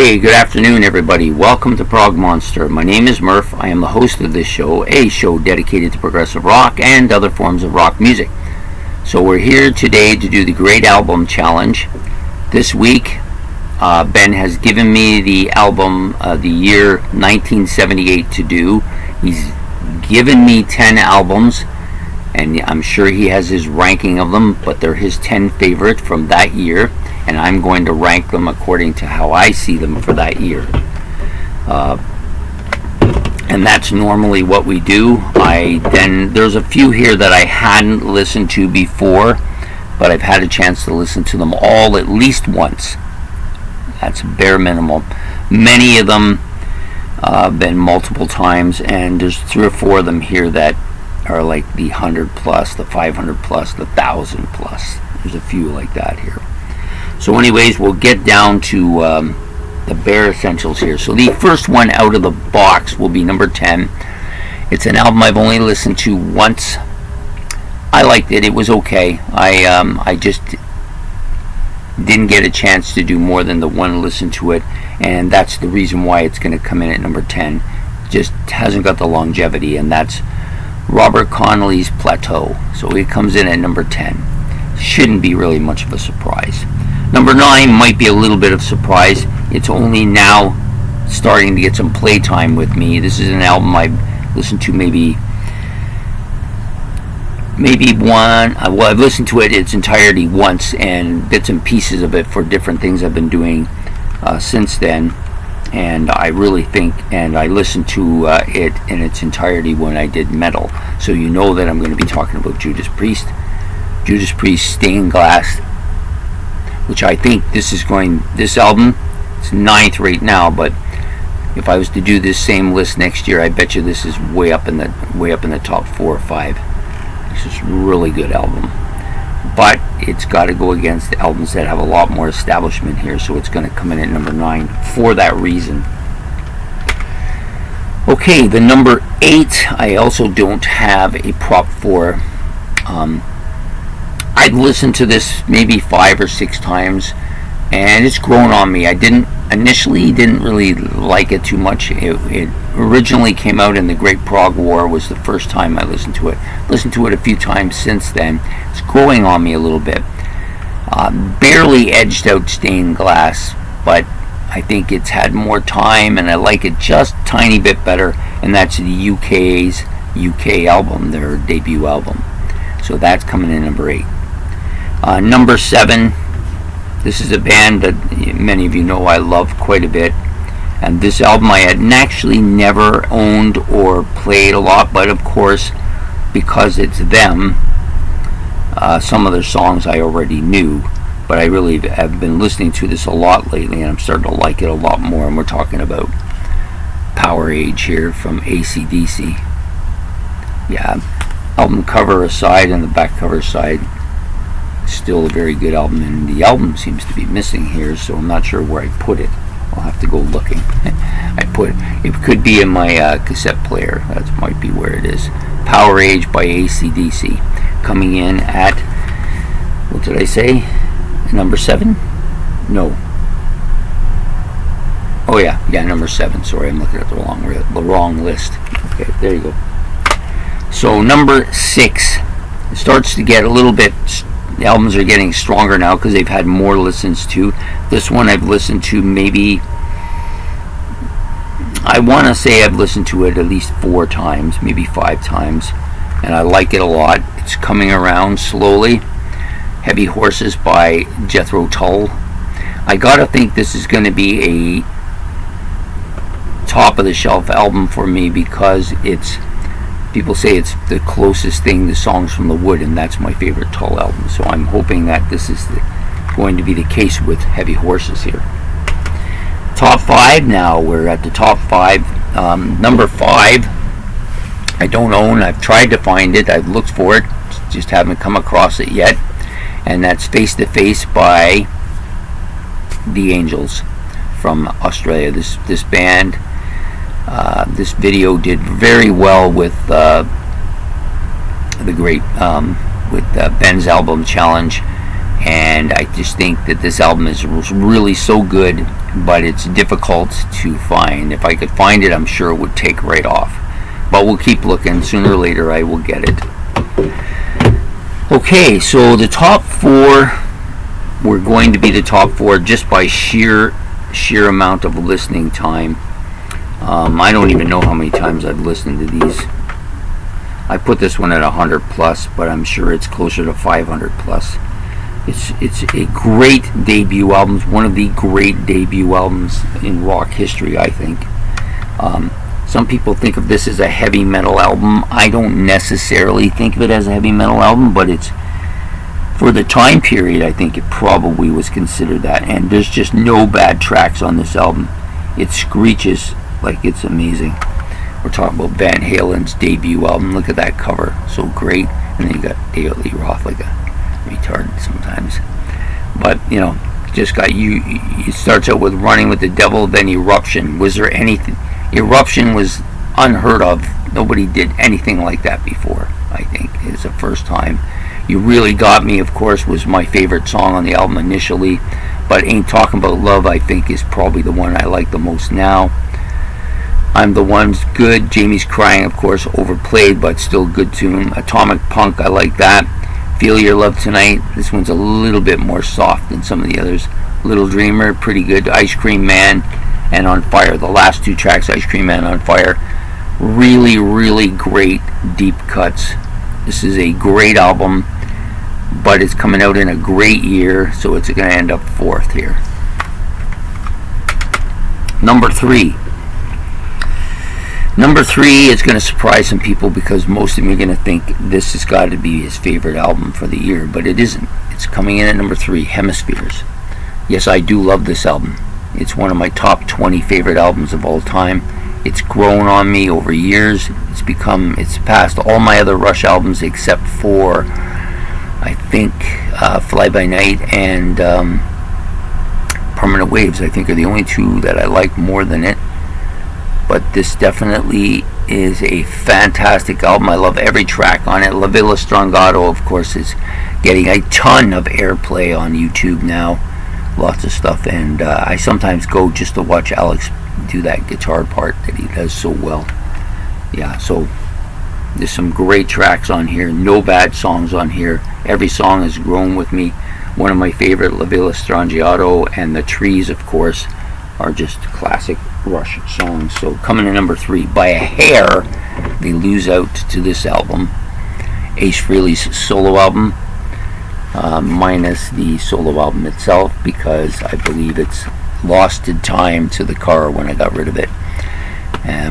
Hey, good afternoon, everybody. Welcome to Prog Monster. My name is Murph. I am the host of this show, a show dedicated to progressive rock and other forms of rock music. So we're here today to do the Great Album Challenge. This week, Ben has given me the album, the year 1978 to do. He's given me 10 albums, and I'm sure he has his ranking of them, but they're his 10 favorite from that year, and I'm going to rank them according to how I see them for that year. And that's normally what we do. There's a few here that I hadn't listened to before, but I've had a chance to listen to them all at least once. That's bare minimum. Many of them been multiple times, and there's 3 or 4 of them here that are like the 100 plus, the 500 plus, the 1,000 plus. There's a few like that here. So anyways, we'll get down to the bare essentials here. So the first one out of the box will be number 10. It's an album I've only listened to once. I liked it. It was okay. I just didn't get a chance to do more than the one listen to it, and that's the reason why it's going to come in at number 10. Just hasn't got the longevity, and that's Robert Connolly's Plateau. So it comes in at number 10. Shouldn't be really much of a surprise. Number 9 might be a little bit of surprise. It's only now starting to get some playtime with me. This is an album I've listened to maybe I've listened to it its entirety once, and bits and pieces of it for different things I've been doing since then. And I really think, and I listened to it in its entirety when I did Metal. So you know that I'm going to be talking about Judas Priest. Judas Priest Stained Glass, which I think this album, it's 9th right now, but if I was to do this same list next year, I bet you this is way up in the top 4 or 5. This is a really good album, but it's got to go against the albums that have a lot more establishment here, so it's going to come in at number 9 for that reason. Okay, the number 8, I also don't have a prop for. I'd listened to this maybe 5 or 6 times, and it's grown on me. I initially didn't really like it too much. It originally came out in the Great Prog War, was the first time I listened to it. Listened to it a few times since then. It's growing on me a little bit. Barely edged out Stained Glass, but I think it's had more time, and I like it just a tiny bit better, and that's the UK's UK album, their debut album. So that's coming in number 8. Number 7, this is a band that many of you know I love quite a bit, and this album I had actually never owned or played a lot, but of course, because it's them, some of their songs I already knew, but I really have been listening to this a lot lately, and I'm starting to like it a lot more. And we're talking about Power Age here from AC/DC. Yeah, album cover aside and the back cover side, still a very good album, and the album seems to be missing here, so I'm not sure where I put it. I'll have to go looking. It could be in my cassette player. That might be where it is. Power Age by AC/DC, coming in at, what did I say, number 7? No. Oh yeah, number 7. Sorry, I'm looking at the wrong list. Okay, there you go. So number 6, it starts to get a little bit. The albums are getting stronger now because they've had more listens to. This one I've listened to maybe, I want to say I've listened to it at least 4 times, maybe 5 times, and I like it a lot. It's coming around slowly. Heavy Horses by Jethro Tull. I gotta think this is going to be a top of the shelf album for me, because people say it's the closest thing to Songs from the Wood, and that's my favorite Tull album. So I'm hoping that this is going to be the case with Heavy Horses here. Top 5 now. We're at the top 5. Number 5, I don't own. I've tried to find it. I've looked for it. Just haven't come across it yet. And that's Face to Face by The Angels from Australia. This band. This video did very well with the great with Ben's album challenge, and I just think that this album is really so good, but it's difficult to find. If I could find it, I'm sure it would take right off, but we'll keep looking. Sooner or later I will get it. Okay, so the top four were going to be the top four just by sheer amount of listening time. I don't even know how many times I've listened to these. I put this one at 100 plus, but I'm sure it's closer to 500 plus. It's a great debut album, one of the great debut albums in rock history, I think. Some people think of this as a heavy metal album. I don't necessarily think of it as a heavy metal album, but it's, for the time period, I think it probably was considered that. And there's just no bad tracks on this album. It screeches like it's amazing. We're talking about Van Halen's debut album. Look at that cover, so great. And then you got David Lee Roth, like a retard sometimes. But you know, just got you. It starts out with Running with the Devil, then Eruption. Was there anything? Eruption was unheard of. Nobody did anything like that before. I think it's the first time. You Really Got Me, of course, was my favorite song on the album initially, but Ain't Talking About Love, I think, is probably the one I like the most now. I'm the One's good. Jamie's Crying, of course, overplayed, but still a good tune. Atomic Punk, I like that. Feel Your Love Tonight, this one's a little bit more soft than some of the others. Little Dreamer, pretty good. Ice Cream Man and On Fire, the last two tracks, Ice Cream Man and On Fire, really, really great deep cuts. This is a great album, but it's coming out in a great year, so it's going to end up fourth here. Number three is going to surprise some people, because most of them are going to think this has got to be his favorite album for the year, but it isn't. It's coming in at number 3, Hemispheres. Yes, I do love this album. It's one of my top 20 favorite albums of all time. It's grown on me over years. It's passed all my other Rush albums except for, I think, Fly By Night and Permanent Waves, I think, are the only two that I like more than it. But this definitely is a fantastic album. I love every track on it. La Villa Strangado, of course, is getting a ton of airplay on YouTube now. Lots of stuff, and I sometimes go just to watch Alex do that guitar part that he does so well. Yeah, so there's some great tracks on here. No bad songs on here. Every song has grown with me. One of my favorite, La Villa Strangado and The Trees, of course, are just classic Rush songs. So coming in number 3, by a hair, they lose out to this album, Ace Frehley's solo album, minus the solo album itself, because I believe it's lost in time to the car when I got rid of it.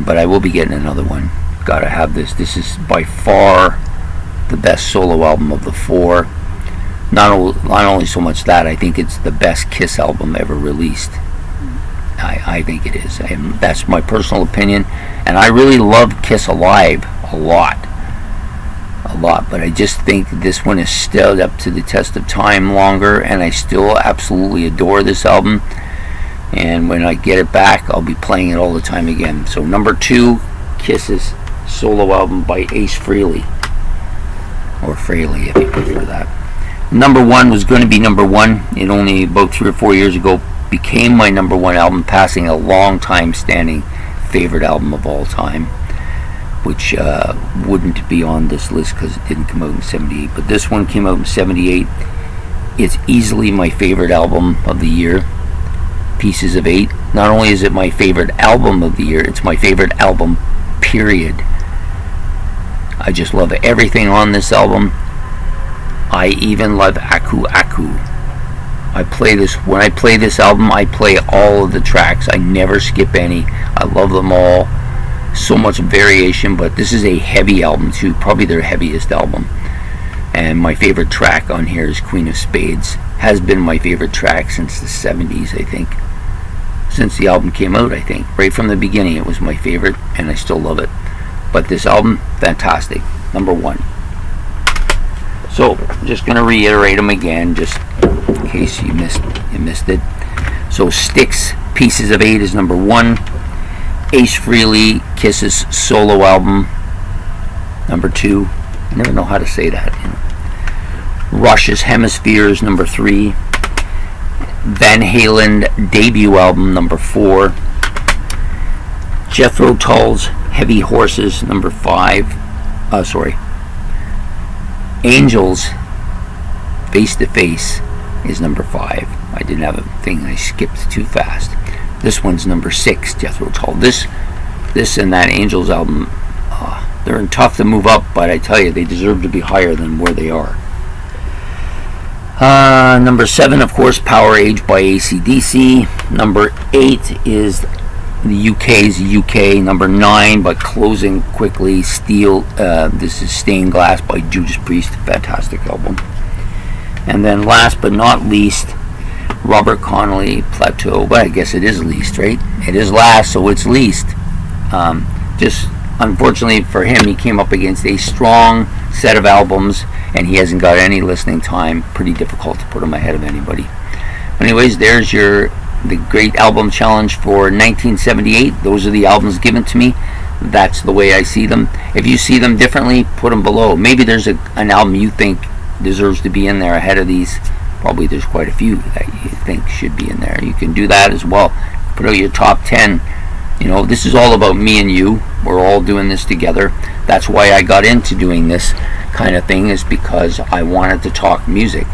But I will be getting another one. Gotta have this. This is by far the best solo album of the 4. Not only so much that, I think it's the best Kiss album ever released. I think it is. That's my personal opinion, and I really love Kiss Alive a lot, but I just think this one has stood up to the test of time longer, and I still absolutely adore this album, and when I get it back, I'll be playing it all the time again. So number 2, Kiss's solo album by Ace Frehley, or Frehley if you prefer that. Number 1 was going to be number 1. It only about 3 or 4 years ago became my number 1 album, passing a long time standing favorite album of all time, which wouldn't be on this list because it didn't come out in 78, but this one came out in 78. It's easily my favorite album of the year, Pieces of 8. Not only is it my favorite album of the year, it's my favorite album, period. I just love everything on this album. I even love Aku Aku. When I play this album, I play all of the tracks. I never skip any. I love them all. So much variation, but this is a heavy album too, probably their heaviest album. And my favorite track on here is Queen of Spades. Has been my favorite track since the 70s, I think. Since the album came out, I think. Right from the beginning, it was my favorite, and I still love it. But this album, fantastic. Number 1. So, I'm just going to reiterate them again, just in case you missed it. So, Styx, Pieces of 8 is number 1. Ace Frehley, Kiss's solo album, number 2. I never know how to say that. Rush's Hemispheres, number 3. Van Halen debut album, number 4. Jethro Tull's Heavy Horses, number 5. Angels Face to Face is number 5. I didn't have a thing, I skipped too fast. This one's number 6, Jethro Tull. This and that Angels album, they're tough to move up, but I tell you, they deserve to be higher than where they are. Number 7, of course, Power Age by AC/DC. Number 8 is the UK's UK. Number 9, but closing quickly, Steel. This is Stained Glass by Judas Priest. Fantastic album. And then last but not least, Robert Connolly, Plateau. But I guess it is least, right? It is last, so it's least. Just unfortunately for him, he came up against a strong set of albums, and he hasn't got any listening time. Pretty difficult to put him ahead of anybody. Anyways, there's the great album challenge for 1978. Those are the albums given to me. That's the way I see them. If you see them differently, put them below. Maybe there's an album you think deserves to be in there ahead of these. Probably there's quite a few that you think should be in there. You can do that as well. Put out your top 10. This is all about me and you. We're all doing this together. That's why I got into doing this kind of thing, is because I wanted to talk music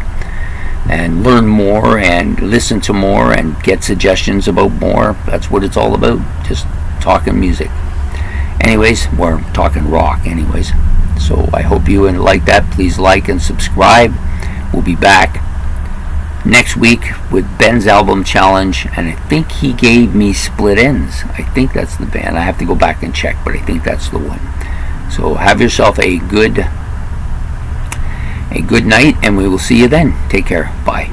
and learn more and listen to more and get suggestions about more. That's what it's all about, just talking music. Anyways, we're talking rock anyways. So I hope you like that. Please like and subscribe. We'll be back next week with Ben's album challenge, and I think he gave me Split Ends. I think that's the band. I have to go back and check, but I think that's the one. So have yourself a good night, and we will see you then. Take care. Bye.